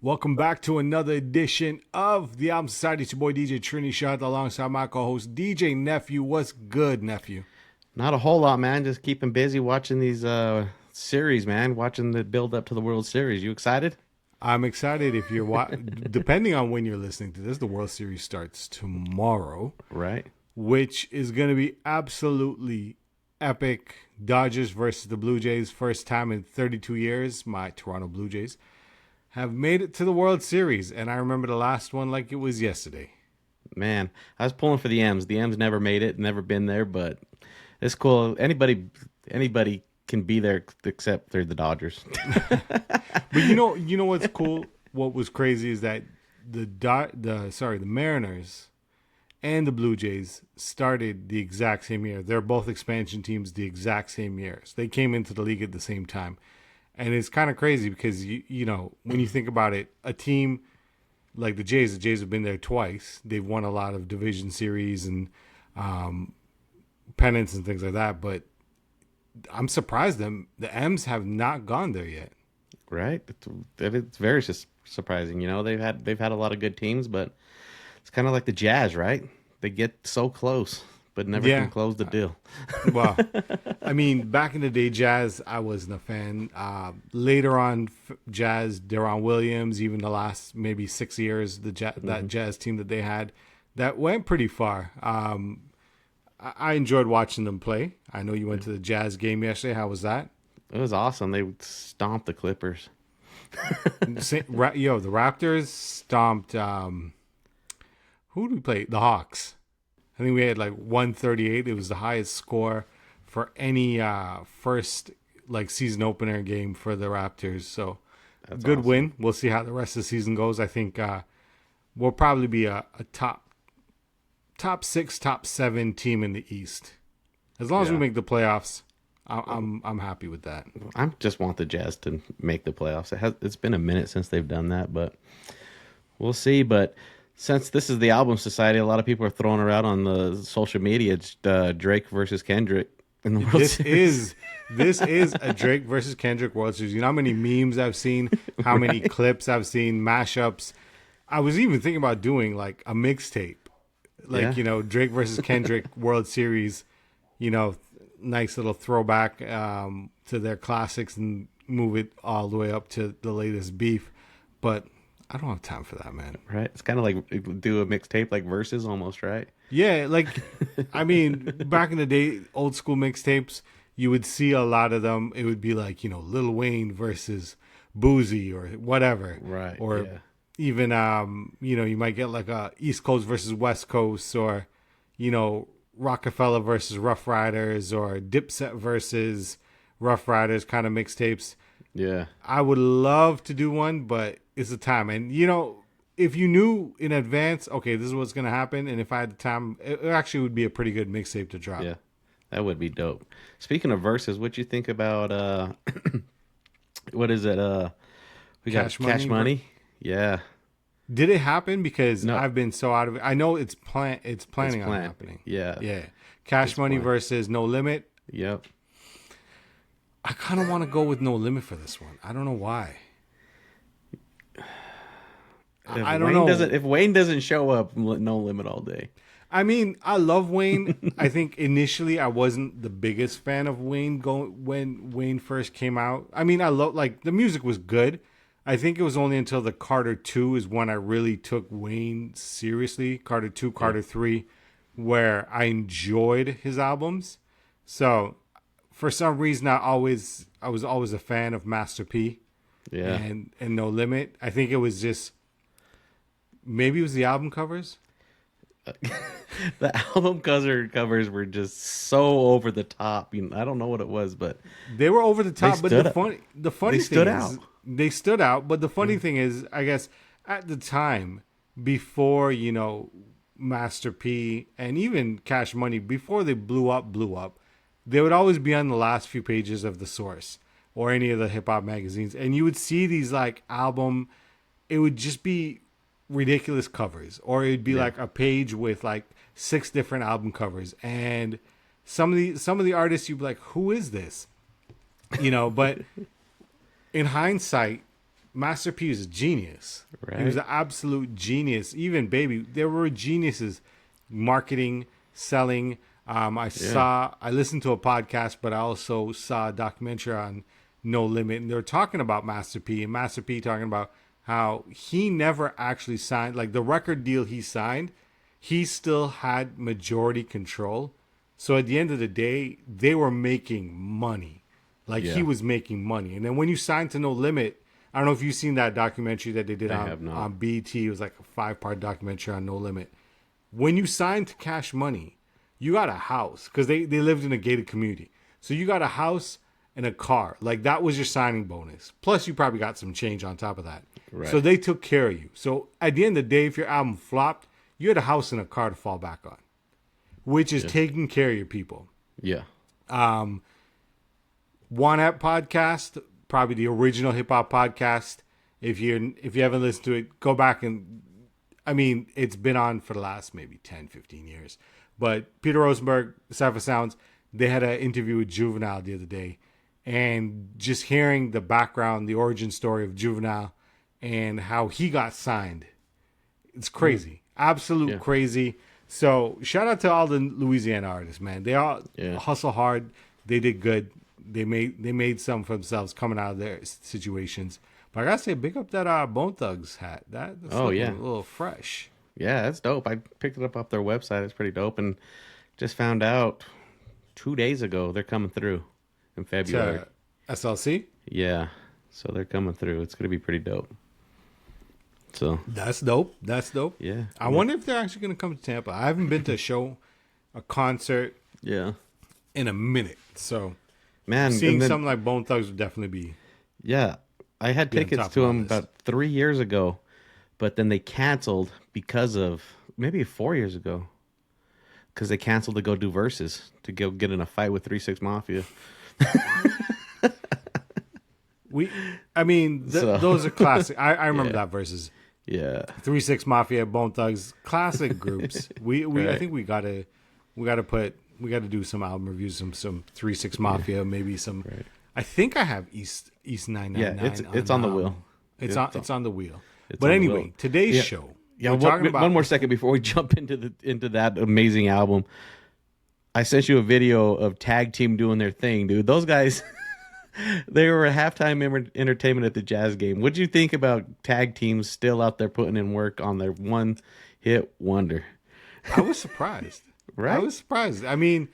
Welcome back to another edition of the Album Society. It's your boy DJ Trini Shot alongside my co-host DJ Nephew. What's good, Nephew? Not a whole lot, man. Just keeping busy watching these series, man. Watching the build up to the World Series. You excited? I'm excited if you're depending on when you're listening to this, the World Series starts tomorrow, Right. which is going to be absolutely epic. Dodgers versus the Blue Jays, first time in 32 years. My Toronto Blue Jays have made it to the World Series, and I remember the last one like it was yesterday. Man, I was pulling for the M's. The M's never made it, never been there, but it's cool. Anybody can be there except they're the Dodgers. But you know what's cool? What was crazy is that the Mariners and the Blue Jays started the exact same year. They're both expansion teams the exact same years. They came into the league at the same time. And it's kind of crazy because you know, when you think about it, a team like the Jays have been there twice. They've won a lot of division series and pennants and things like that, but I'm surprised the M's have not gone there yet. Right? It's very surprising. You know, they've had a lot of good teams, but it's kind of like the Jazz, right? They get so close, but never can close the deal. Well, I mean, back in the day, Jazz, I wasn't a fan. Later on, Jazz, Deron Williams, even the last maybe 6 years, that Jazz team that they had, that went pretty far. I enjoyed watching them play. I know you went to the Jazz game yesterday. How was that? It was awesome. They stomped the Clippers. The Raptors stomped. Who did we play? The Hawks. I think we had like 138. It was the highest score for any first like season opener game for the Raptors. So That's good awesome. win. We'll see how the rest of the season goes. I think we'll probably be a top 6, top 7 team in the East. As long as we Yeah. make the playoffs, I'm happy with that. I just want the Jazz to make the playoffs. It's been a minute since they've done that, but we'll see. But since this is the Album Society, a lot of people are throwing around on the social media. It's Drake versus Kendrick in the World This Series. is a Drake versus Kendrick World Series. You know how many memes I've seen, how many clips I've seen, mashups. I was even thinking about doing like a mixtape, like Yeah. you know Drake versus Kendrick World Series. You know, nice little throwback to their classics and move it all the way up to the latest beef. But I don't have time for that, man. Right? It's kind of like do a mixtape like verses almost, right? Yeah, like I mean, back in the day, old school mixtapes, you would see a lot of them. It would be like, you know, Lil Wayne versus Boozy or whatever. Right, Or yeah. even you know, you might get like a East Coast versus West Coast or, you know, Rockefeller versus Rough Riders or Dipset versus Rough Riders kind of mixtapes. Yeah. I would love to do one, but it's the time. And, you know, if you knew in advance, okay, this is what's going to happen, and if I had the time, it actually would be a pretty good mixtape to drop. Yeah. That would be dope. Speaking of verses, what you think about what is it? We got Cash Cash Money? Money. Yeah. Did it happen? Because No. I've been so out of it. I know it's planning on planned. happening. Yeah. Yeah. Cash It's Money planned. versus No Limit. Yep. I kind of want to go with No Limit for this one. I don't know why. I don't know. If Wayne doesn't show up, no limit all day. I mean, I love Wayne. I think initially I wasn't the biggest fan of Wayne when Wayne first came out. I mean, I love like the music was good. I think it was only until the Carter 2 is when I really took Wayne seriously. Carter 2, Carter 3, where I enjoyed his albums. So, for some reason I was always a fan of Master P Yeah. and No Limit. I think it was just maybe it was the album covers. The album covers were just so over the top. You know, I don't know what it was, but They were over the top, They but stood the funny they thing stood is out. they stood out. But the funny thing is, I guess at the time before you know Master P and even Cash Money, before they blew up, they would always be on the last few pages of the Source or any of the hip hop magazines, and you would see these like album. It would just be ridiculous covers, or it'd be like a page with like 6 different album covers, and some of the artists you'd be like, who is this, you know? But in hindsight, Master P is a genius. Right. He was an absolute genius. Even Baby, there were geniuses, marketing, selling. I listened to a podcast, but I also saw a documentary on No Limit, and they were talking about Master P, and Master P talking about how he never actually signed, like the record deal he signed, he still had majority control. So at the end of the day, they were making money. Like he was making money. And then when you signed to No Limit, I don't know if you've seen that documentary that they did on BET. It was like a 5-part documentary on No Limit. When you signed to Cash Money, you got a house because they lived in a gated community. So you got a house and a car. Like that was your signing bonus. Plus you probably got some change on top of that. Right. So they took care of you. So at the end of the day, if your album flopped, you had a house and a car to fall back on, which is taking care of your people. Yeah. One App Podcast, probably the original hip hop podcast. If you haven't listened to it, go back and, I mean, it's been on for the last maybe 10, 15 years. But Peter Rosenberg, Cypher Sounds, they had an interview with Juvenile the other day. And just hearing the background, the origin story of Juvenile and how he got signed, it's crazy. Absolute crazy. So shout out to all the Louisiana artists, man. They all hustle hard. They did good. They made some for themselves coming out of their situations. But I gotta say, big up that Bone Thugs hat. That's a little fresh. Yeah, that's dope. I picked it up off their website. It's pretty dope, and just found out 2 days ago they're coming through in February. SLC? Yeah, so they're coming through. It's gonna be pretty dope. So that's dope. Yeah. I wonder if they're actually gonna come to Tampa. I haven't been to a show, a concert, in a minute. So, man, seeing something like Bone Thugs would definitely be. Yeah, I had tickets to them about 3 years ago, but then they canceled because of maybe 4 years ago, because they canceled to go do verses to go get in a fight with 3-6 Mafia. Those are classic. I remember that verses. Yeah, 3-6 Mafia, Bone Thugs, classic groups. I think we gotta do some album reviews, some 3-6 Mafia, maybe some. Right. I think I have East 999. Yeah, it's on the wheel. It's on the wheel. But anyway, today's show. Yeah, one more second before we jump into that amazing album. I sent you a video of Tag Team doing their thing, dude. Those guys, they were a halftime entertainment at the Jazz game. What'd you think about Tag Teams still out there putting in work on their one hit wonder? I was surprised. Right? I was surprised. I mean,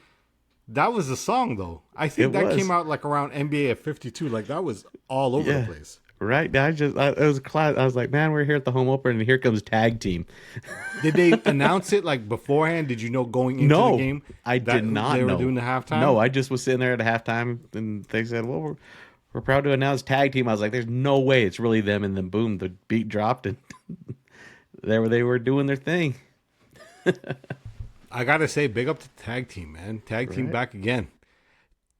that was a song, though. I think that came out like around NBA at 52. Like, that was all over the place. Right. It was class. I was like, man, we're here at the home opener, and here comes Tag Team. Did they announce it like beforehand? Did you know going into the game? I did not know. They were doing the halftime? No, I just was sitting there at the halftime, and they said, well, we're proud to announce Tag Team. I was like, there's no way it's really them. And then, boom, the beat dropped, and there they were doing their thing. I got to say, big up to Tag Team, man. Tag Team back again.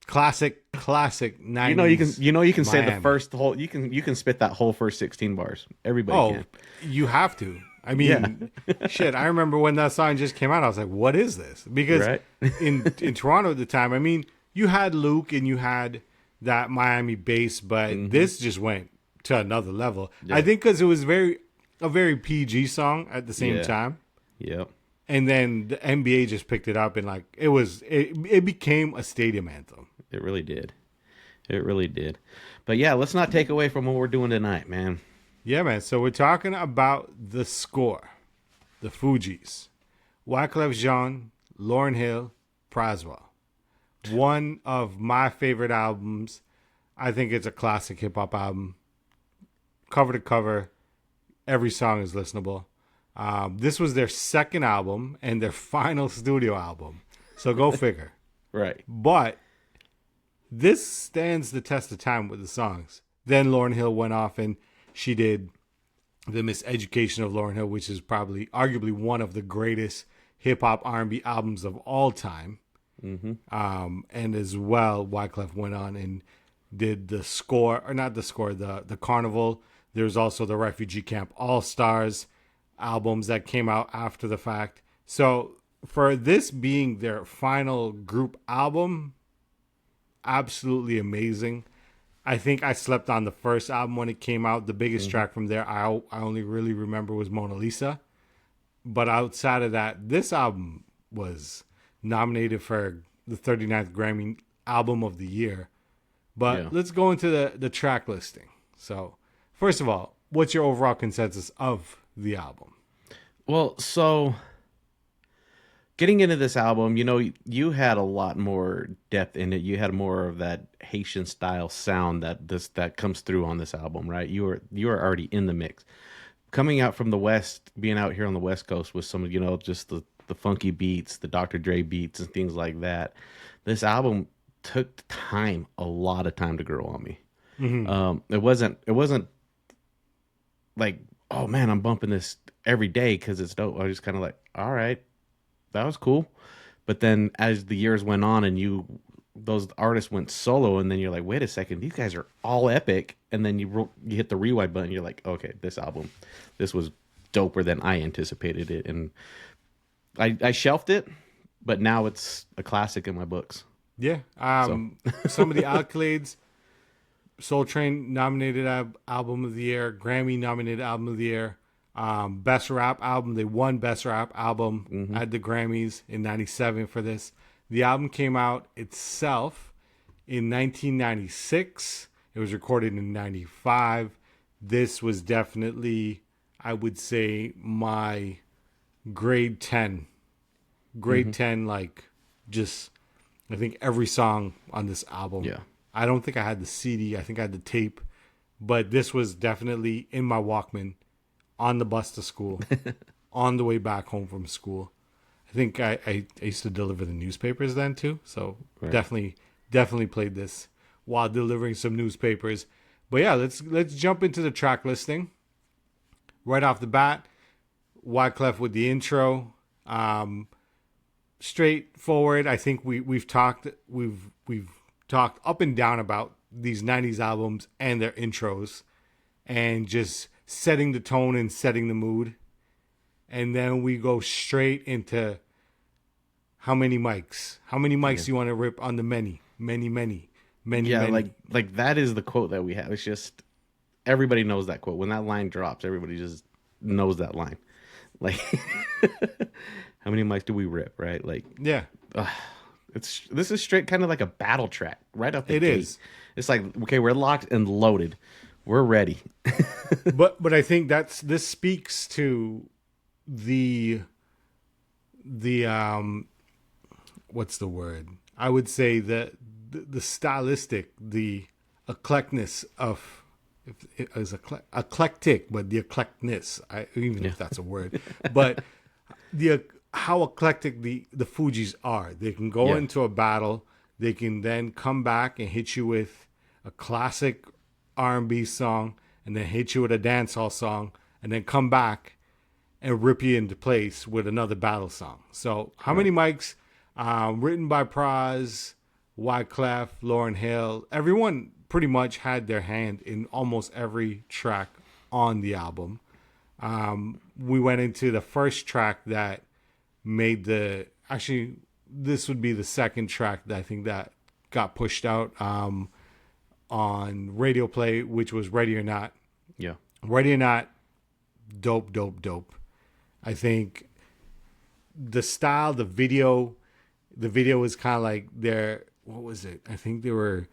Classic 90s. You can say the first whole. You can spit that whole first 16 bars. Everybody can. You have to. I mean, shit. I remember when that song just came out. I was like, "What is this?" Because in Toronto at the time, I mean, you had Luke and you had that Miami bass, but this just went to another level. Yeah. I think because it was a very PG song at the same time. Yep. And then the NBA just picked it up and like it became a stadium anthem. It really did. It really did. But yeah, let's not take away from what we're doing tonight, man. Yeah, man. So we're talking about the score, the Fugees, Wyclef Jean, Lauryn Hill, Pras Michel. One of my favorite albums. I think it's a classic hip hop album. Cover to cover, every song is listenable. This was their second album and their final studio album. So go figure. Right. But this stands the test of time with the songs. Then Lauryn Hill went off and she did The Miseducation of Lauryn Hill, which is probably arguably one of the greatest hip hop R&B albums of all time. Mm-hmm. And as well, Wyclef went on and did the score, or not the score, the Carnival. There's also the Refugee Camp All Stars albums that came out after the fact. So for this being their final group album, absolutely amazing. I think I slept on the first album when it came out. The biggest track from there, I only really remember was Mona Lisa. But outside of that, this album was nominated for the 39th Grammy Album of the Year. But Yeah. let's go into the track listing. So, first of all, what's your overall consensus of the album? Well, so getting into this album, you had a lot more depth in it. You had more of that Haitian style sound that comes through on this album, right? You were already in the mix. Coming out from the West, being out here on the West Coast with some, just the funky beats, the Dr. Dre beats and things like that. This album took time, a lot of time to grow on me. It wasn't like, oh man, I'm bumping this every day because it's dope. I was just kind of like, all right, that was cool. But then as the years went on and those artists went solo, and then you're like, wait a second, these guys are all epic. And then you hit the rewind button, you're like, okay, this was doper than I anticipated it. And I shelved it, but now it's a classic in my books. Yeah. Some of the accolades: Soul Train nominated album of the year, Grammy nominated album of the year, best rap album. They won best rap album at the Grammys in '97 for this. The album came out itself in 1996. It was recorded in '95. This was definitely, I would say, my grade 10. Grade 10, like, just, I think every song on this album. Yeah. I don't think I had the CD. I think I had the tape. But this was definitely in my Walkman, on the bus to school, on the way back home from school. I think I used to deliver the newspapers then too. So Right. definitely played this while delivering some newspapers. But yeah, let's jump into the track listing. Right off the bat, Wyclef with the intro. Straightforward. I think we've talked up and down about these 90s albums and their intros, and just setting the tone and setting the mood. And then we go straight into how many mics do you want to rip on the many. Yeah, like that is the quote that we have. It's just everybody knows that quote. When that line drops, everybody just knows that line. Like, how many mics do we rip, right? Like, Yeah. this is straight kind of like a battle track right off the It gate. is. It's like, okay, we're locked and loaded. We're ready. But I think this speaks to the what's the word? I would say the stylistic, the eclecticness of, it is eclectic, but the eclecticness, even if that's a word, but how eclectic the Fugees are. They can go into a battle, they can then come back and hit you with a classic R&B song, and then hit you with a dancehall song, and then come back and rip you into place with another battle song. So how many mics? Written by Pras, Wyclef, Lauryn Hill. Everyone pretty much had their hand in almost every track on the album. We went into the first track that made actually, this would be the second track that I think that got pushed out on radio play, which was Ready or Not. Yeah. Ready or Not, dope. I think the style, the video was kind of like what was it? I think they were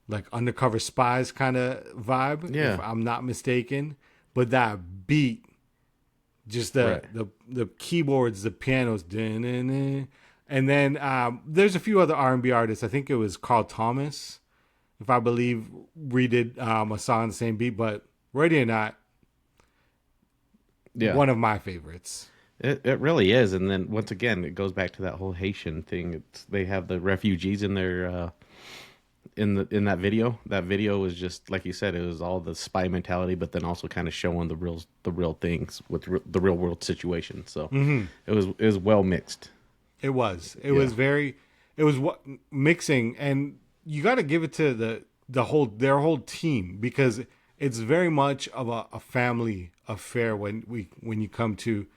like undercover spies kind of vibe, Yeah. if I'm not mistaken. But that beat, just the keyboards, the pianos, and then there's a few other R&B artists. I think it was Carl Thomas, if I believe, redid a song on the same beat. But Ready or Not, one of my favorites. It really is. And then once again, it goes back to that whole Haitian thing. They have the refugees in their in that video. That video was just like you said. It was all the spy mentality, but then also kind of showing the real things with the real world situation. So it was well mixed. It was mixing, and you got to give it to their whole team, because it's very much of a family affair when you come to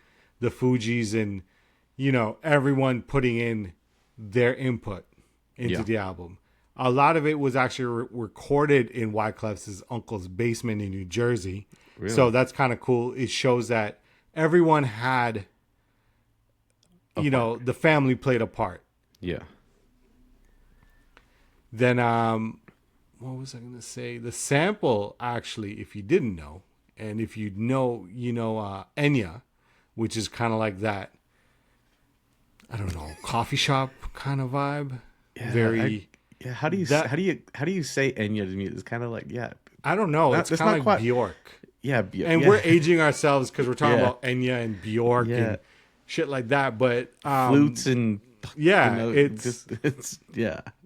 the Fugees, and everyone putting in their input into the album. A lot of it was actually recorded in Wyclef's uncle's basement in New Jersey. Really? So that's kind of cool. It shows that everyone had, the family played a part. Yeah. Then, what was I going to say? The sample, actually, if you didn't know, and if you know, Enya, which is kind of like that, I don't know, coffee shop kind of vibe. Yeah, Very. How do you say Enya's music? It's kind of like I don't know. It's kind of like quite, Bjork. Yeah, And we're aging ourselves because we're talking Yeah. about Enya and Bjork and shit like that. But flutes and it's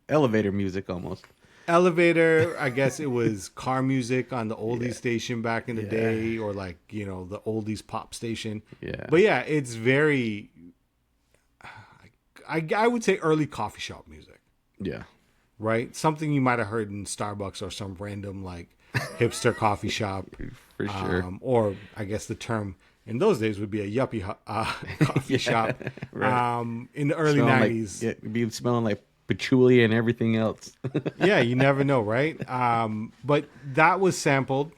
elevator music almost. Elevator. I guess it was car music on the oldies station back in the day, or like the oldies pop station. Yeah, but yeah, it's very. I would say early coffee shop music. Yeah. Right? Something you might have heard in Starbucks or some random like hipster coffee shop. For sure. Or I guess the term in those days would be a yuppie coffee shop. Right. In the early Smelling 90s. It'd be smelling like patchouli and everything else. Yeah, you never know, right? But that was sampled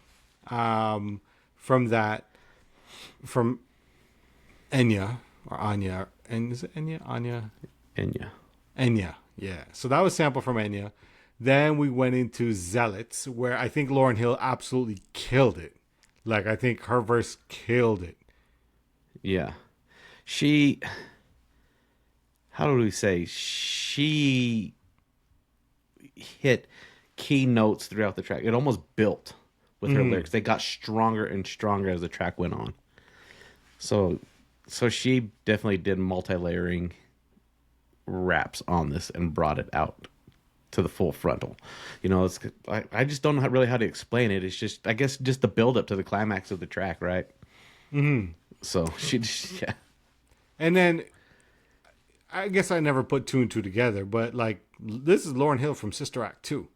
from Enya or Anya. And is it Enya? Anya? Enya, yeah. So that was sampled from Enya. Then we went into Zealots, where I think Lauryn Hill absolutely killed it. Like, I think her verse killed it. Yeah. She, how do we say? She hit key notes throughout the track. It almost built with her lyrics. They got stronger and stronger as the track went on. So she definitely did multi-layering raps on this and brought it out to the full frontal. I just don't know really how to explain it. It's just, I guess, just the build up to the climax of the track, right? Mm-hmm. So she just, yeah. And then, I guess I never put two and two together, but like, this is Lauryn Hill from Sister Act 2,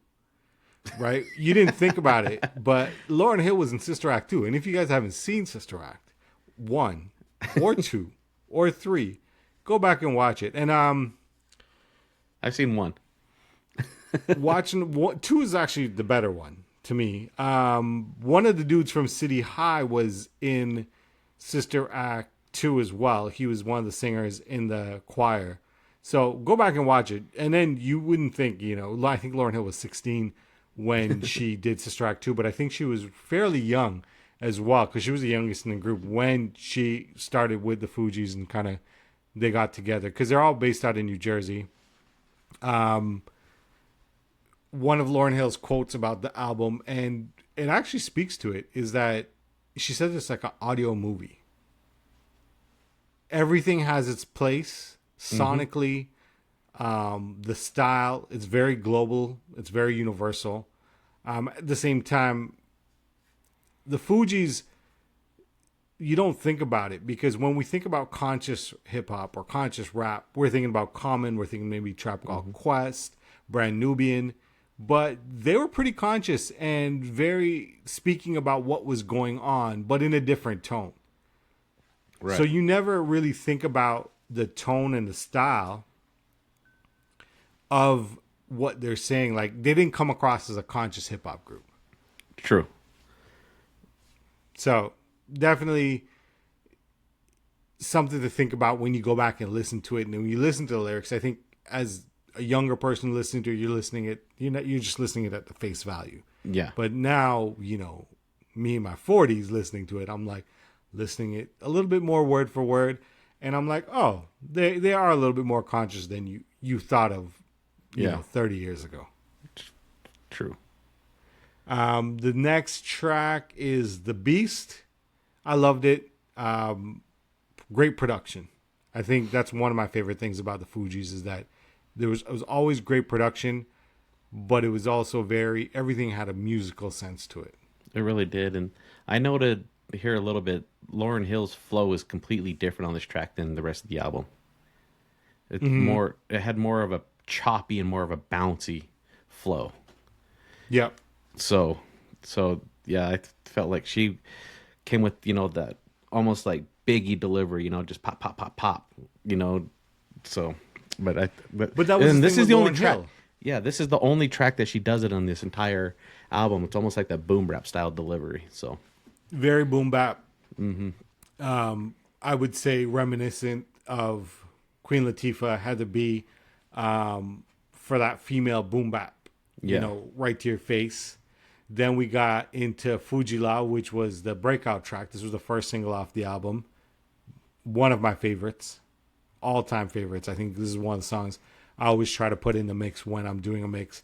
right? You didn't think about it, but Lauryn Hill was in Sister Act 2. And if you guys haven't seen Sister Act 1 or 2 or 3, go back and watch it. And I've seen one. watching 2 is actually the better one to me. One of the dudes from City High was in Sister Act 2 as well. He was one of the singers in the choir. So go back and watch it. And then you wouldn't think, I think Lauryn Hill was 16 when she did Sister Act 2, but I think she was fairly young as well, because she was the youngest in the group when she started with the Fugees and kind of they got together, because they're all based out in New Jersey. One of Lauryn Hill's quotes about the album, and it actually speaks to it, is that she says it's like an audio movie. Everything has its place sonically. The style, it's very global. It's very universal. At the same time, the Fugees, you don't think about it, because when we think about conscious hip hop or conscious rap, we're thinking about Common, we're thinking maybe Trap Called Quest, Brand Nubian, but they were pretty conscious and very speaking about what was going on, but in a different tone. Right. So you never really think about the tone and the style of what they're saying. Like, they didn't come across as a conscious hip hop group. True. So definitely something to think about when you go back and listen to it. And when you listen to the lyrics, I think as a younger person listening to it, you're just listening it at the face value. Yeah. But now, me in my 40s listening to it, I'm like listening it a little bit more word for word. And I'm like, oh, they are a little bit more conscious than you thought of, 30 years ago. True. The next track is The Beast. I loved it. Great production. I think that's one of my favorite things about the Fugees, is that it was always great production, but it was also everything had a musical sense to it. It really did. And I know to hear a little bit, Lauryn Hill's flow is completely different on this track than the rest of the album. It had more of a choppy and more of a bouncy flow. Yep. So yeah, I felt like she came with, that almost like Biggie delivery, just pop, pop, pop, pop, so, but that was and this is the only Lauryn track. Hill. Yeah, this is the only track that she does it on this entire album. It's almost like that boom rap style delivery. So Very boom bap. I would say reminiscent of Queen Latifah had to be for that female boom bap, yeah, right to your face. Then we got into Fujila, which was the breakout track. This was the first single off the album. One of my favorites, all time favorites. I think this is one of the songs I always try to put in the mix when I'm doing a mix.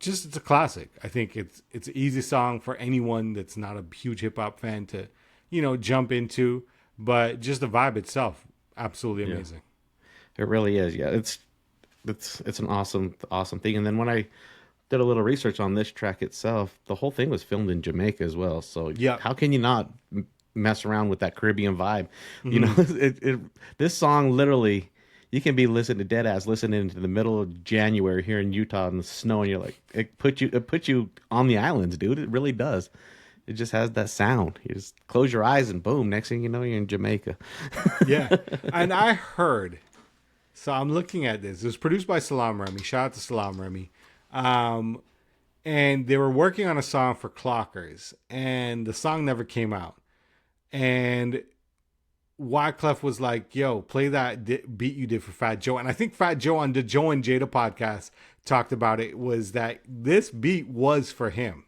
Just it's a classic. I think it's an easy song for anyone that's not a huge hip hop fan to, jump into. But just the vibe itself, absolutely yeah, amazing. it really is. Yeah, it's an awesome thing. And then when I did a little research on this track itself, the whole thing was filmed in Jamaica as well. So Yeah. how can you not mess around with that Caribbean vibe? You know, this song literally, you can be listening to Deadass listening to the middle of January here in Utah in the snow, and you're like, it puts you on the islands, dude. It really does. It just has that sound. You just close your eyes and boom, next thing you know, you're in Jamaica. Yeah. And I heard, so I'm looking at this. It was produced by Salam Remy. Shout out to Salam Remy. And they were working on a song for Clockers, and the song never came out. And Wyclef was like, yo, play that beat you did for Fat Joe. And I think Fat Joe on the Joe and Jada podcast talked about it, was that this beat was for him.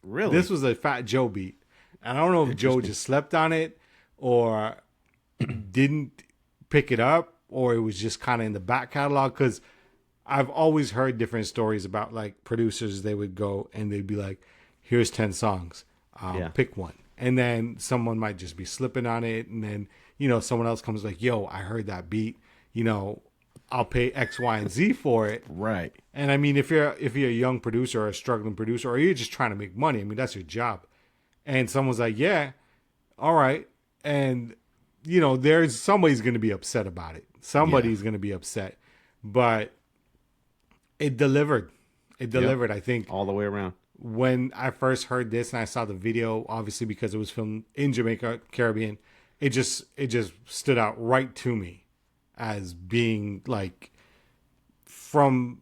Really? This was a Fat Joe beat. And I don't know if Joe just slept on it or didn't pick it up, or it was just kind of in the back catalog. Because I've always heard different stories about like producers. They would go and they'd be like, here's 10 songs. Pick one. And then someone might just be slipping on it. And then, someone else comes like, yo, I heard that beat. I'll pay X, Y, and Z for it. Right. And I mean, if you're a young producer or a struggling producer, or you're just trying to make money, I mean, that's your job. And someone's like, yeah, all right. And, there's somebody's going to be upset about it. Somebody's going to be upset. But it delivered. It delivered, I think. All the way around. When I first heard this and I saw the video, obviously because it was filmed in Jamaica, Caribbean, it just stood out right to me as being like from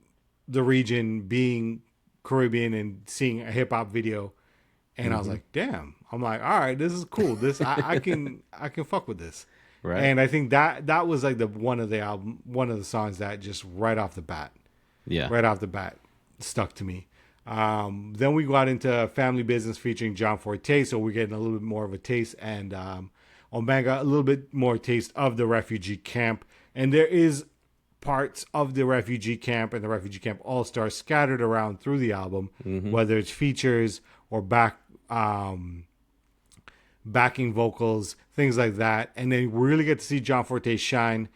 the region, being Caribbean and seeing a hip hop video. And I was like, damn. I'm like, all right, this is cool. This I can fuck with this. Right. And I think that was like one of the songs that just right off the bat stuck to me. Then we got into Family Business featuring John Forte, so we're getting a little bit more of a taste, and Omega a little bit more taste of the refugee camp. And there is parts of the refugee camp and the refugee camp all-star scattered around through the album, whether it's features or backing vocals, things like that. And then we really get to see John Forte shine.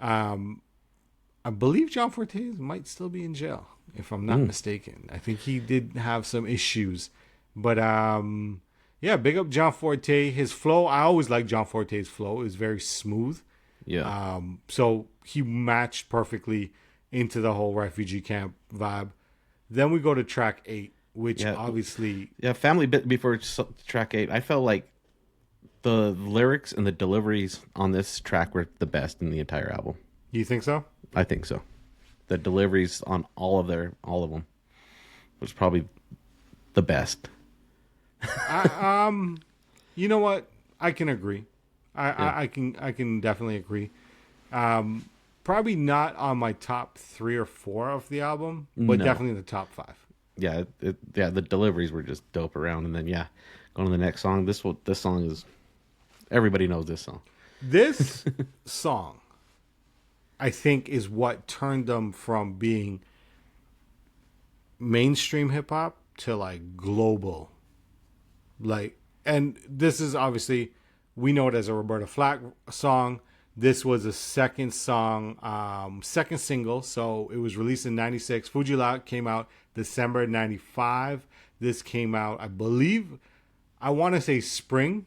I believe John Forte might still be in jail, if I'm not mistaken. I think he did have some issues. But yeah, big up John Forte. His flow, I always like John Forte's flow. It was very smooth. Yeah. So he matched perfectly into the whole refugee camp vibe. Then we go to track 8, which obviously... Yeah, Family Bit before track 8, I felt like the lyrics and the deliveries on this track were the best in the entire album. You think so? I think so. The deliveries on all of them was probably the best. You know what? I can agree. I can definitely agree. Probably not on my top 3 or 4 of the album, but definitely in the top 5. Yeah, the deliveries were just dope around, and then going to the next song. This song is, everybody knows this song. This song, I think, is what turned them from being mainstream hip hop to like global. Like, and this is obviously, we know it as a Roberta Flack song. This was a second single. So it was released in 96. Fujila came out December 95. This came out, I believe, I want to say spring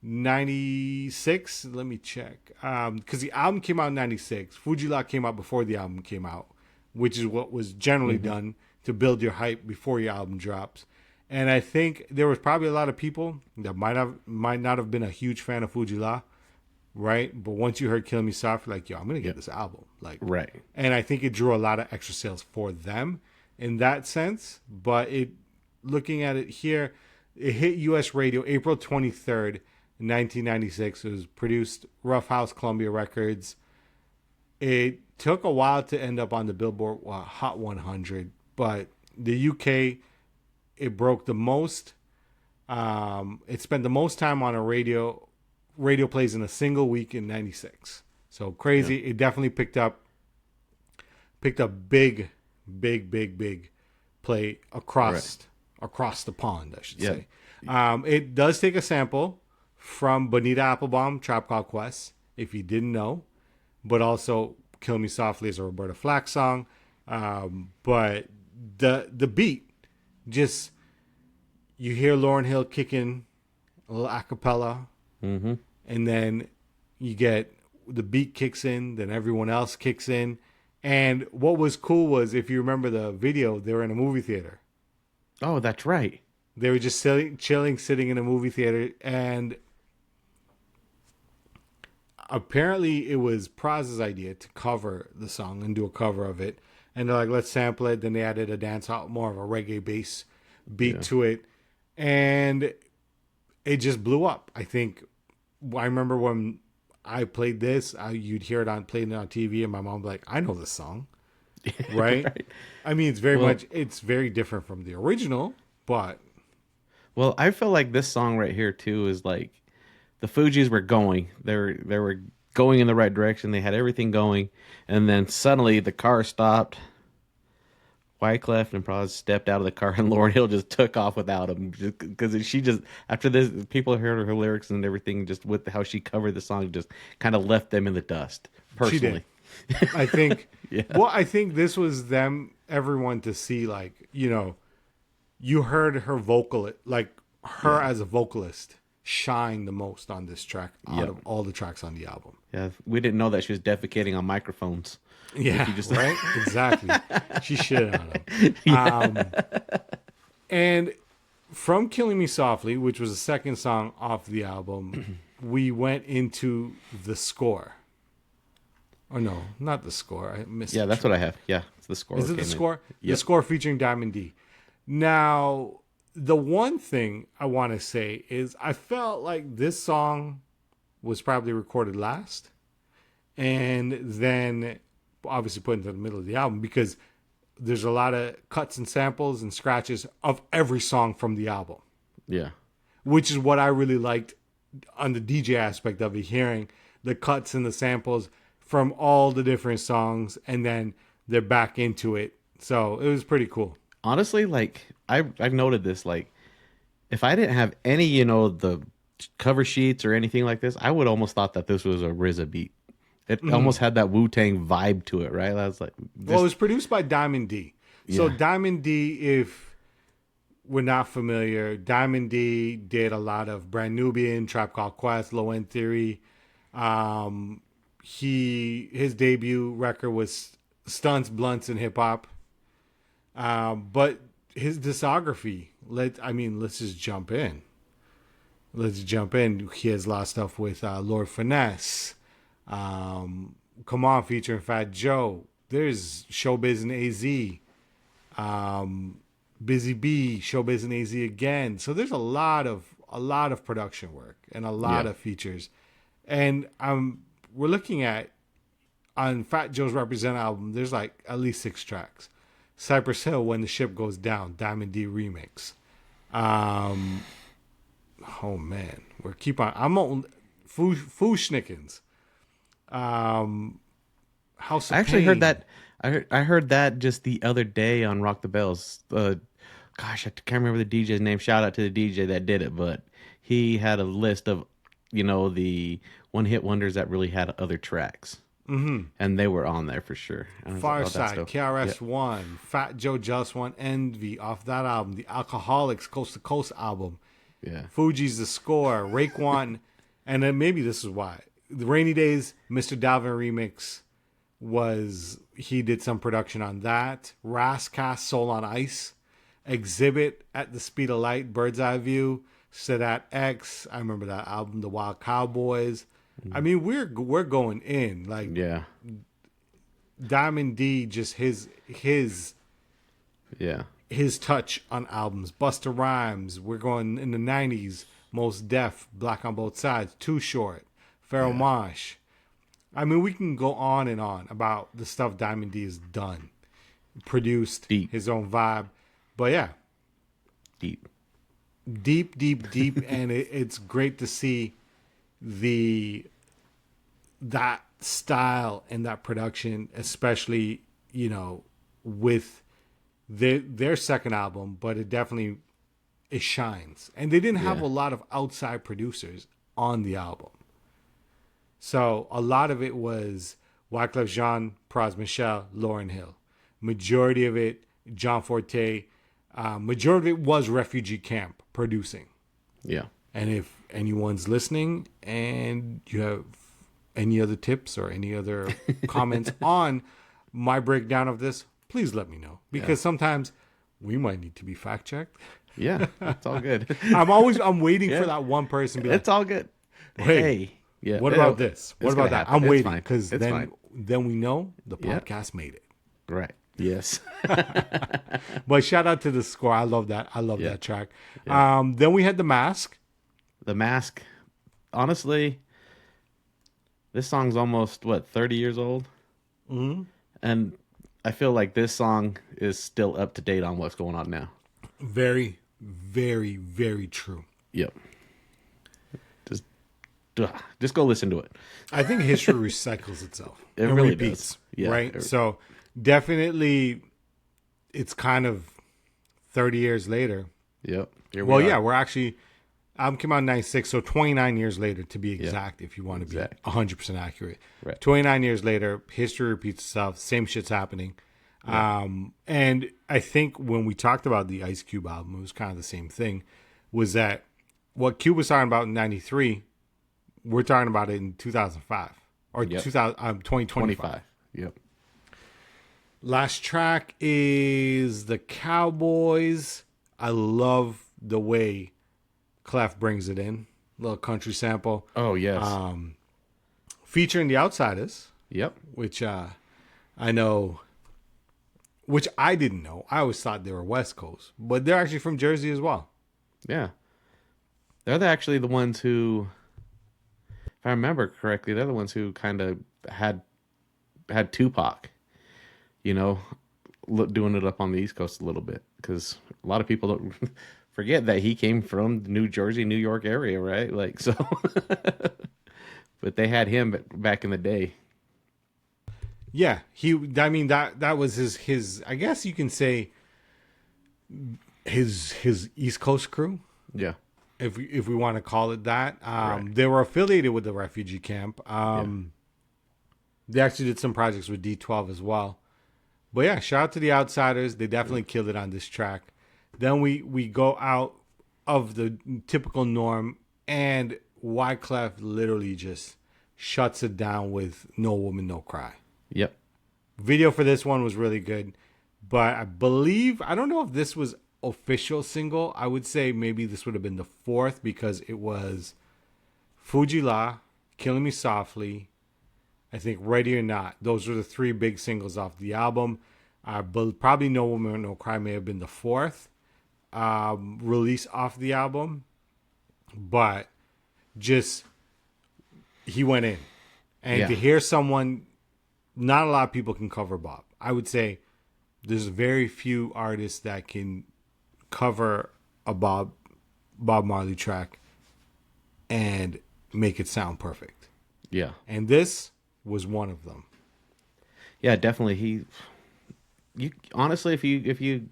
96. Let me check. Because the album came out in 96. Fujila came out before the album came out, which is what was generally done to build your hype before your album drops. And I think there was probably a lot of people that might not have been a huge fan of Fujila, right? But once you heard Kill Me Soft, you're like, yo, I'm gonna get this album, like, right. And I think it drew a lot of extra sales for them. in that sense, but looking at it here, it hit U.S. radio April 23rd, 1996. It was produced Rough House Columbia Records. It took a while to end up on the Billboard Hot 100, but the UK, it broke the most. It spent the most time on a radio plays in a single week in '96. So crazy. Yeah. It definitely picked up big play across the pond, I should say. It does take a sample from Bonita Applebaum, Trap Called Quest, if you didn't know, but also Kill Me Softly is a Roberta Flack song. But the beat, just, you hear Lauryn Hill kicking a little a cappella, and then you get the beat kicks in, then everyone else kicks in. And what was cool was, if you remember the video, they were in a movie theater. Oh, that's right. They were just chilling, sitting in a movie theater, and apparently it was Pras's idea to cover the song and do a cover of it. And they're like, let's sample it. Then they added a dance out, more of a reggae bass beat to it. And it just blew up. I remember when I played this, you'd hear it playing it on TV, and my mom was like, I know this song. Right? Right. I mean, it's very different from the original, but. Well, I feel like this song right here too is like, the Fugees were going. They were going in the right direction. They had everything going, and then suddenly the car stopped. Wyclef and Pras stepped out of the car, and Lauryn Hill just took off without him, because she just, after this, people heard her lyrics and everything, just with how she covered the song, just kind of left them in the dust. Personally, she did. I think. Well, I think this was everyone to see, like, you heard her as a vocalist shine the most on this track out of all the tracks on the album. Yeah, we didn't know that she was defecating on microphones. Yeah, right? Exactly. She shit on him. And from Killing Me Softly, which was the second song off the album, we went into the score. Oh, no, not the score. I missed it. Yeah, that's what I have. Yeah, it's the score. Is it the score? Yep. The score featuring Diamond D. Now, the one thing I want to say is I felt like this song was probably recorded last, and then obviously put into the middle of the album, because there's a lot of cuts and samples and scratches of every song from the album. Yeah. Which is what I really liked on the DJ aspect of it, hearing the cuts and the samples from all the different songs, and then they're back into it. So it was pretty cool. Honestly, like, I've noted this, like, if I didn't have any, the cover sheets or anything like this, I would almost thought that this was a RZA beat. It almost had that Wu-Tang vibe to it, right? I was like, well, it was produced by Diamond D. So Diamond D, if we're not familiar, Diamond D did a lot of Brand Nubian, Trap Called Quest, Low End Theory. His debut record was Stunts, Blunts, and Hip Hop. But his discography, let's just jump in. He has a lot of stuff with Lord Finesse. Come On featuring Fat Joe. There's Showbiz and AZ. Busy Bee, Showbiz and AZ again. So there's a lot of production work and a lot of features. And we're looking at, on Fat Joe's Represent album, there's like at least 6 tracks. Cypress Hill, When the Ship Goes Down, Diamond D remix. Oh man, I'm on Fushnikins. House of I actually Pain. heard that. I heard that just the other day on Rock the Bells. Gosh, I can't remember the DJ's name. Shout out to the DJ that did it, but he had a list of, the one hit wonders that really had other tracks. Mm-hmm. And they were on there for sure. Far Side, KRS-One, Fat Joe Just One, Envy off that album, the Alcoholics Coast to Coast album, Fugees, The Score, Raekwon, and then maybe this is why the Rainy Days Mr. Dalvin remix he did some production on that. Rascast, Soul on Ice, Exhibit, At the Speed of Light, Bird's Eye View, Sadat X. I remember that album, The Wild Cowboys. I mean, we're going in, like, Diamond D, just his Yeah. his touch on albums. Busta Rhymes, we're going in the 90s, Most Def, Black on Both Sides, Too Short, Pharoah Monch. I mean, we can go on and on about the stuff Diamond D has done, produced, Deep. his own vibe. But yeah, Deep. deep, and it's great to see that style and that production, especially with their second album. But it shines, and they didn't have a lot of outside producers on the album, so a lot of it was Wyclef Jean, Pras Michel, Lauryn Hill. Majority of it, John Forte. Majority of it was Refugee Camp producing. Yeah. And if anyone's listening and you have any other tips or any other comments on my breakdown of this, please let me know. Because sometimes we might need to be fact checked. Yeah. It's all good. I'm waiting for that one person to be like, It's all good. hey, yeah. what about this? What about that? happen. I'm It's waiting fine. because It's fine. then we know the podcast made it. Right. Yes. But shout out to the score. I love that. I love that track. Yeah. Then we had The Mask. The Mask. Honestly, this song's almost 30 years old, and I feel like this song is still up to date on what's going on now. Very, very, very true. Yep. Just go listen to it. I think history recycles itself. It and really repeats, does. Yeah, right? So definitely it's kind of 30 years later. Yep. Here we Well, are. yeah, we're actually, came out in 96, so 29 years later to be exact, if you want to be 100% accurate. Right. 29 years later, history repeats itself. Same shit's happening. And I think when we talked about the Ice Cube album, it was kind of the same thing, was that what Cube was talking about in 93, we're talking about it in 2005 or 2025. Yep. Last track is The Cowboys. I love the way Clef brings it in. Little country sample. Oh, yes. Featuring The Outsiders. Yep. Which I know, which I didn't know. I always thought they were West Coast, but they're actually from Jersey as well. Yeah. They're actually the ones who, if I remember correctly, they're the ones who kind of had Tupac, doing it up on the East Coast a little bit, because a lot of people don't forget that he came from the New Jersey, New York area, right? Like, so, but they had him back in the day. Yeah, that was his I guess you can say his East Coast crew. Yeah. If we want to call it that. Right. They were affiliated with the refugee camp. They actually did some projects with D12 as well. But yeah, shout out to The Outsiders. They definitely killed it on this track. Then we go out of the typical norm, and Wyclef literally just shuts it down with No Woman, No Cry. Yep. Video for this one was really good. But I don't know if this was official single. I would say maybe this would have been the fourth, because it was Fugees La, Killing Me Softly, I think Ready or Not. Those were the three big singles off the album. Probably No Woman No Cry may have been the fourth release off the album, but just he went in, and to hear someone, not a lot of people can cover Bob. I would say there's very few artists that can cover a Bob Marley track and make it sound perfect. Yeah. And this was one of them. Yeah, definitely. You honestly, if you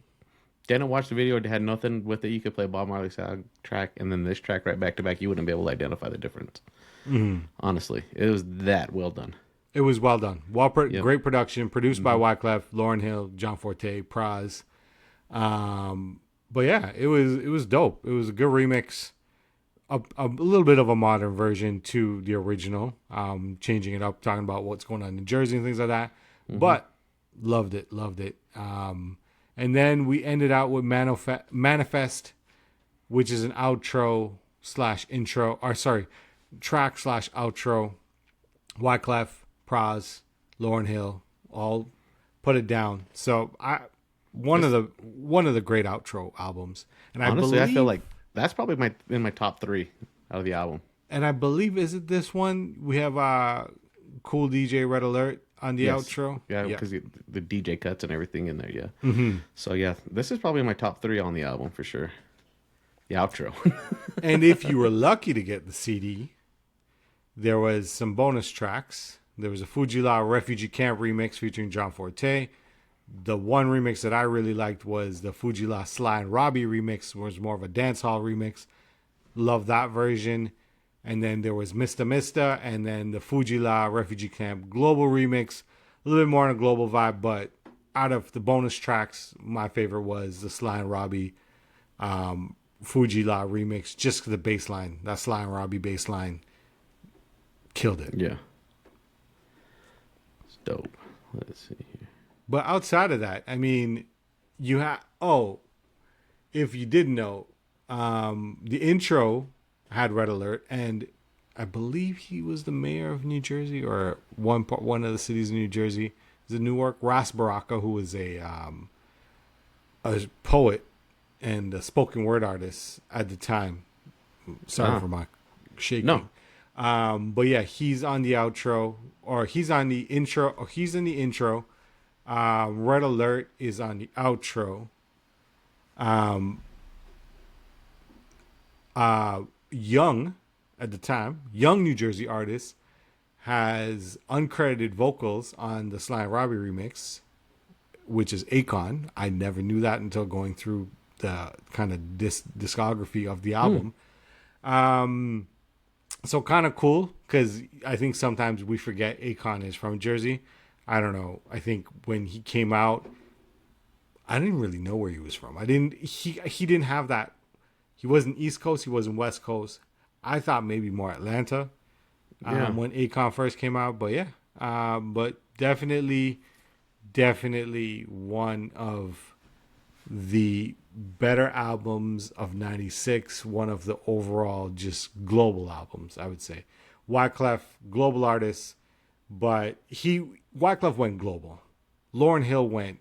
didn't watch the video or had nothing with it, you could play Bob Marley soundtrack and then this track right back to back. You wouldn't be able to identify the difference. Mm-hmm. Honestly, it was that well done. It was well done. Great production, produced by Wyclef, Lauryn Hill, John Forte, Pras. But yeah, it was dope. It was a good remix, a little bit of a modern version to the original, changing it up, talking about what's going on in Jersey and things like that. Mm-hmm. But loved it. And then we ended out with Manifest, which is an outro / intro, or sorry, track / outro. Wyclef, Pras, Lauryn Hill, all put it down. So one of the great outro albums. And Honestly, I feel like that's probably in my top 3 out of the album. and I believe is it this one we have Cool DJ Red Alert on the outro. Yeah, because the DJ cuts and everything in there. Yeah. Mm-hmm. So yeah, this is probably my top 3 on the album for sure. The outro. And if you were lucky to get the CD, there was some bonus tracks. There was a Fugees Refugee Camp remix featuring John Forte. The one remix that I really liked was the Fugees Sly and Robbie remix, which was more of a dance hall remix. Love that version. And then there was Mista Mista, and then the Fugees Refugee Camp global remix. A little bit more on a global vibe, but out of the bonus tracks, my favorite was the Sly and Robbie Fugees remix, just the bass line. That Sly and Robbie bass line killed it. Yeah. It's dope. Let's see here. But outside of that, I mean, you have... Oh, if you didn't know, the intro had Red Alert, and I believe he was the mayor of New Jersey, or one of the cities in New Jersey. Is it Newark? Ras Baraka, who was a poet and a spoken word artist at the time. Sorry for my shaking. No. But yeah, he's on the outro, or he's on the intro, or he's in the intro. Red Alert is on the outro. Young, at the time, young New Jersey artist, has uncredited vocals on the Sly and Robbie remix, which is Akon. I never knew that until going through the kind of discography of the album. So kind of cool, because I think sometimes we forget Akon is from Jersey. I don't know. I think when he came out, I didn't really know where he was from. He didn't have that. He wasn't East Coast. He wasn't West Coast. I thought maybe more Atlanta when Akon first came out. But yeah, but definitely one of the better albums of '96. One of the overall just global albums, I would say. Wyclef, global artist, but Wyclef went global. Lauryn Hill went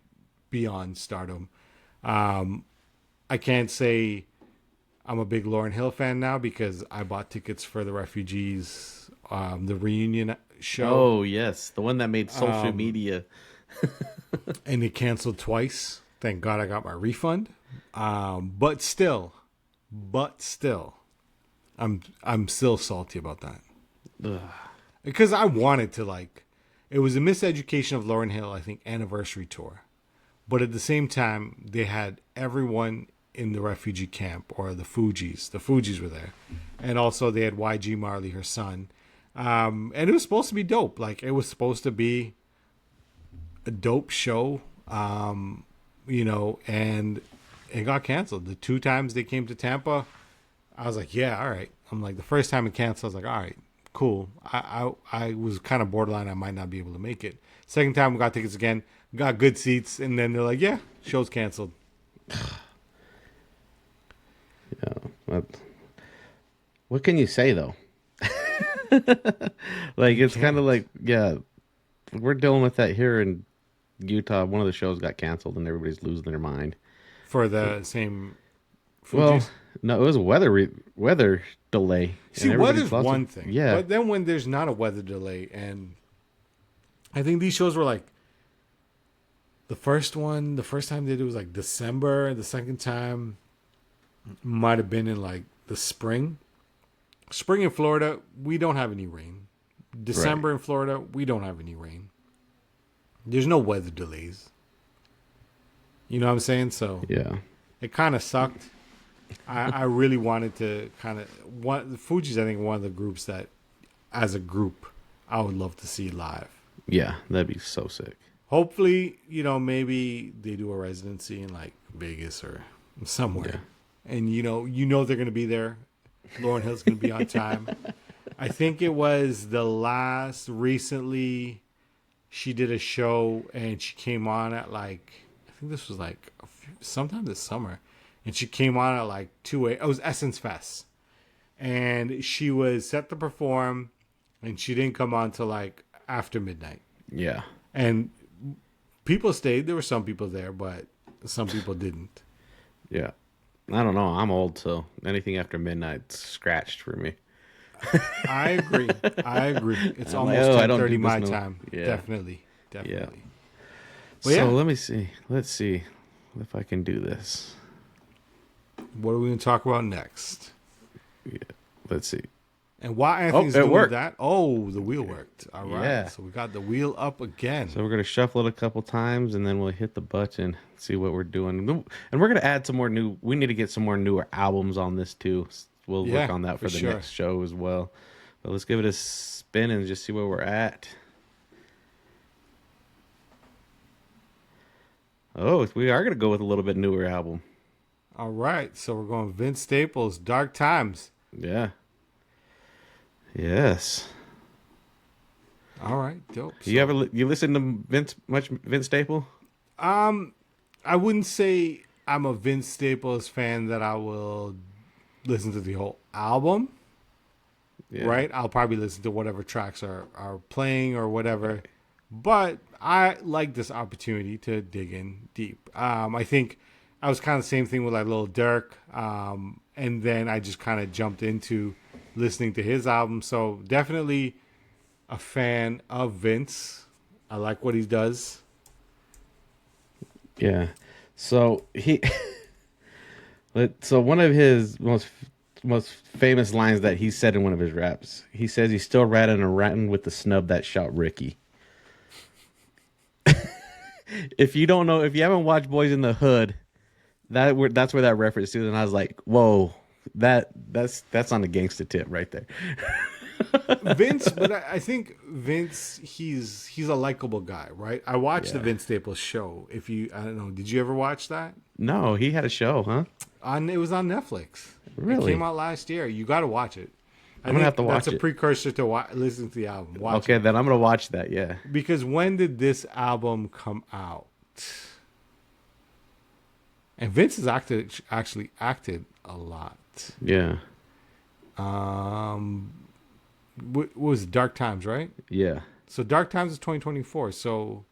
beyond stardom. I can't say I'm a big Lauryn Hill fan now because I bought tickets for the Refugees, the reunion show. Oh, yes. The one that made social media. And it canceled twice. Thank God I got my refund. But still, I'm still salty about that. Ugh. Because I wanted to, it was a miseducation of Lauryn Hill, I think, anniversary tour. But at the same time, they had everyone in the refugee camp, or the Fugees. The Fugees were there. And also they had YG Marley, her son. And it was supposed to be dope. It was supposed to be a dope show, and it got canceled. The 2 times they came to Tampa, I was like, yeah, all right. I'm like, the first time it canceled, I was like, all right, cool. I was kind of borderline. I might not be able to make it. Second time we got tickets again, got good seats, and then they're like, yeah, show's canceled. Yeah. What can you say, though? It's kind of like, yeah, we're dealing with that here in Utah. One of the shows got canceled, and everybody's losing their mind. For the same Fugees? Well, no, it was a weather delay. See, weather's one thing. Yeah. But then when there's not a weather delay, and I think these shows were the first time they did was December. The second time might have been in the spring. Spring in Florida, we don't have any rain. December in Florida, we don't have any rain. There's no weather delays. You know what I'm saying? So yeah, it kind of sucked. I really wanted to the Fugees, I think, one of the groups that, as a group, I would love to see live. Yeah, that'd be so sick. Hopefully, maybe they do a residency in Vegas or somewhere. Yeah. And they're going to be there. Lauryn Hill's going to be on time. I think it was recently she did a show and she came on at I think this was sometime this summer. And she came on at 2 a.m. It was Essence Fest. And she was set to perform and she didn't come on till after midnight. Yeah. And people stayed. There were some people there, but Some people didn't. Yeah. I don't know. I'm old, so anything after midnight's scratched for me. I agree. I agree. It's I'm like, almost oh, I don't 10:30 do this my no. time. Yeah. Definitely. Yeah. Definitely. But So yeah, let me see. Let's see if I can do this. what are we going to talk about next? Yeah. Let's see. And while Oh, Anthony's it doing worked. that, oh, the wheel worked. All right. Yeah. So we got the wheel up again. So we're gonna shuffle it a couple times, and then we'll hit the button, see what we're doing, and we're gonna add some more new. We need to get some more newer albums on this too. We'll work on that for the sure. next show as well. But let's give it a spin and just see where we're at. Oh, we are gonna go with a little bit newer album. All right. So we're going Vince Staples, Dark Times. Yeah. Yes. All right. Dope. You listen to Vince Staple? I wouldn't say I'm a Vince Staples fan that I will listen to the whole album. Yeah. Right? I'll probably listen to whatever tracks are playing or whatever. But I like this opportunity to dig in deep. I think I was kind of the same thing with like Lil Durk. And then I just kind of jumped into listening to his album. So definitely a fan of Vince. I like what he does. Yeah. So so one of his most famous lines that he said in one of his raps, he says he's still ratting and ratting with the snub that shot Ricky. If you don't know, if you haven't watched Boys in the Hood, that's where that reference is, and I was like, whoa, that's on the gangster tip right there. Vince, but I think Vince, he's a likable guy, right? I watched the Vince Staples show. I don't know, did you ever watch that? No, he had a show, huh? It was on Netflix. Really? It came out last year. You got to watch it. I'm gonna have to watch it. That's a precursor to listen to the album. Watch Okay, it. then I'm gonna watch that. Yeah. Because when did this album come out? And Vince has actually acted a lot. Yeah. What was it? Dark Times, right? Yeah. So Dark Times is 2024. So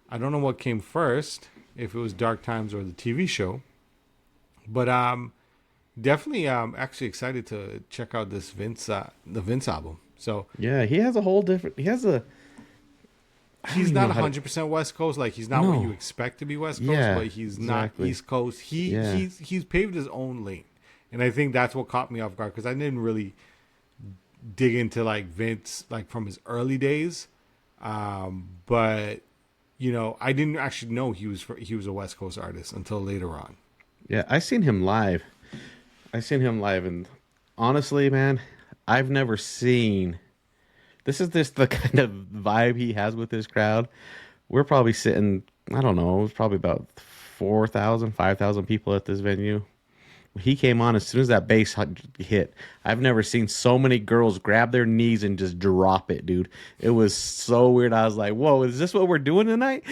I don't know what came first, if it was Dark Times or the TV show. But definitely actually excited to check out this the Vince album. So Yeah, he has a whole different. He's not 100% West Coast. Like he's not what you expect to be West Coast, Yeah, but he's exactly. not East Coast. He's paved his own lane, and I think that's what caught me off guard because I didn't really dig into like Vince like from his early days, but I didn't actually know he was a West Coast artist until later on. Yeah, I seen him live, and honestly, man, I've never seen. This is the kind of vibe he has with his crowd. We're probably sitting, I don't know, it was probably about 4,000, 5,000 people at this venue. He came on as soon as that bass hit. I've never seen so many girls grab their knees and just drop it, dude. It was so weird. I was like, whoa, is this what we're doing tonight?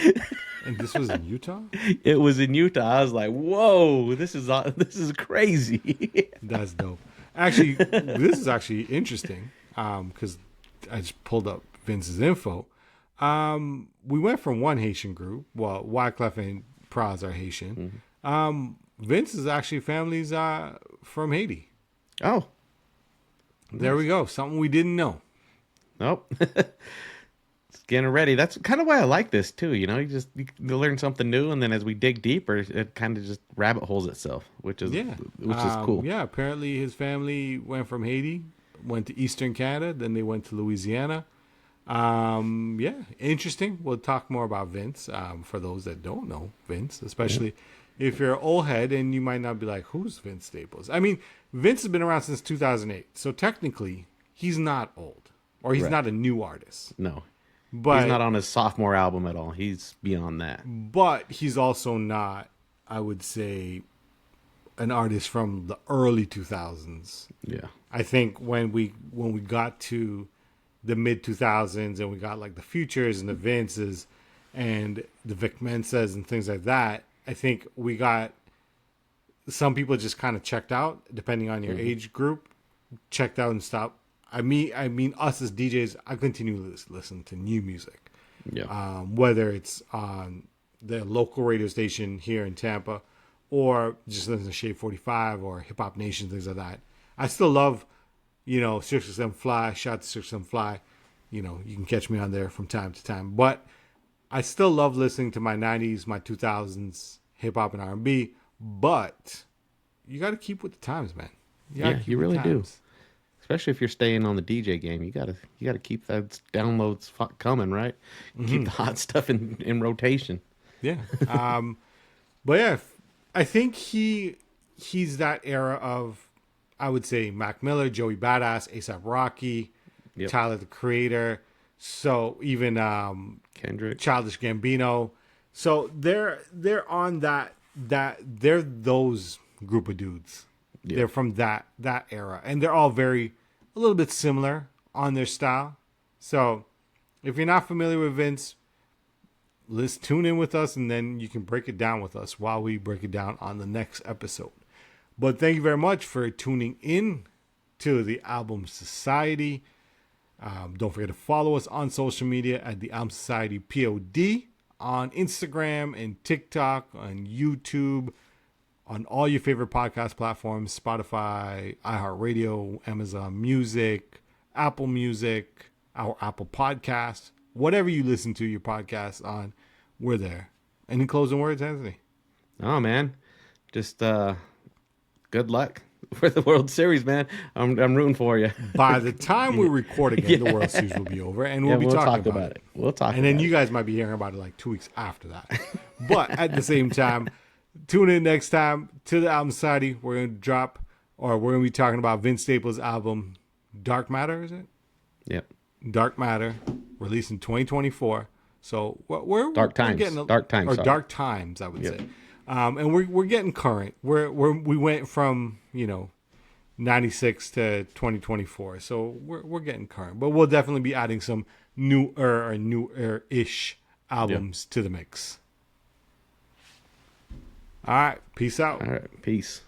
And this was in Utah? It was in Utah. I was like, whoa, this is crazy. That's dope. Actually, this is actually interesting because I just pulled up Vince's info. We went from one Haitian group. Well, Wyclef and Pras are Haitian. Mm-hmm. Vince is actually family's from Haiti. Oh. There we go. Something we didn't know. Nope. It's getting ready. That's kind of why I like this too. You learn something new, and then as we dig deeper, it kind of just rabbit holes itself, which is cool. Yeah, apparently his family went from Haiti, went to Eastern Canada, then they went to Louisiana. Yeah, interesting. We'll talk more about Vince for those that don't know Vince, especially if you're an old head and you might not be like, who's Vince Staples? I mean, Vince has been around since 2008, so technically he's not old, or he's not a new artist. No, but he's not on his sophomore album at all. He's beyond that. But he's also not, I would say, an artist from the early 2000s. Yeah, I think when we got to the mid 2000s and we got like the Futures and the Vinces and the Vic Mensas and things like that, I think we got some people just kind of checked out, depending on your age group, checked out and stopped. I mean, us as DJs, I continue to listen to new music. Yeah. Whether it's on the local radio station here in Tampa, or just listen to Shade 45 or Hip Hop Nation, things like that. I still love, 667 Fly. Shout out to 667 Fly. You can catch me on there from time to time. But I still love listening to my 90s, my 2000s hip hop and R&B. But you got to keep with the times, man. You really do. Especially if you're staying on the DJ game, you gotta keep those downloads coming, right? Keep the hot stuff in rotation. Yeah. But yeah, I think he's that era of, I would say, Mac Miller, Joey Badass, A$AP Rocky, Tyler the Creator, so even Kendrick, Childish Gambino. So they're on that they're those group of dudes. Yeah. They're from that era, and they're all a little bit similar on their style. So if you're not familiar with Vince, let's tune in with us, and then you can break it down with us while we break it down on the next episode. But thank you very much for tuning in to the Album Society. Don't forget to follow us on social media at the Album Society POD on Instagram and TikTok, on YouTube, on all your favorite podcast platforms, Spotify, iHeartRadio, Amazon Music, Apple Music, our Apple Podcast, whatever you listen to your podcast on, we're there. Any closing words, Anthony? Oh, man. Just good luck for the World Series, man. I'm rooting for you. By the time we record again, the World Series will be over, and we'll be talking about it. We'll talk and then you guys might be hearing about it like 2 weeks after that. But at the same time, tune in next time to the Album Society. We're going to be talking about Vince Staples' album, Dark Matter, is it? Yep. Dark Matter, released in 2024. So we're Dark Times, Dark Times, I would say. And we're getting current. We went from 96 to 2024, so we're getting current. But we'll definitely be adding some newer-ish albums to the mix. All right, peace out. All right, peace.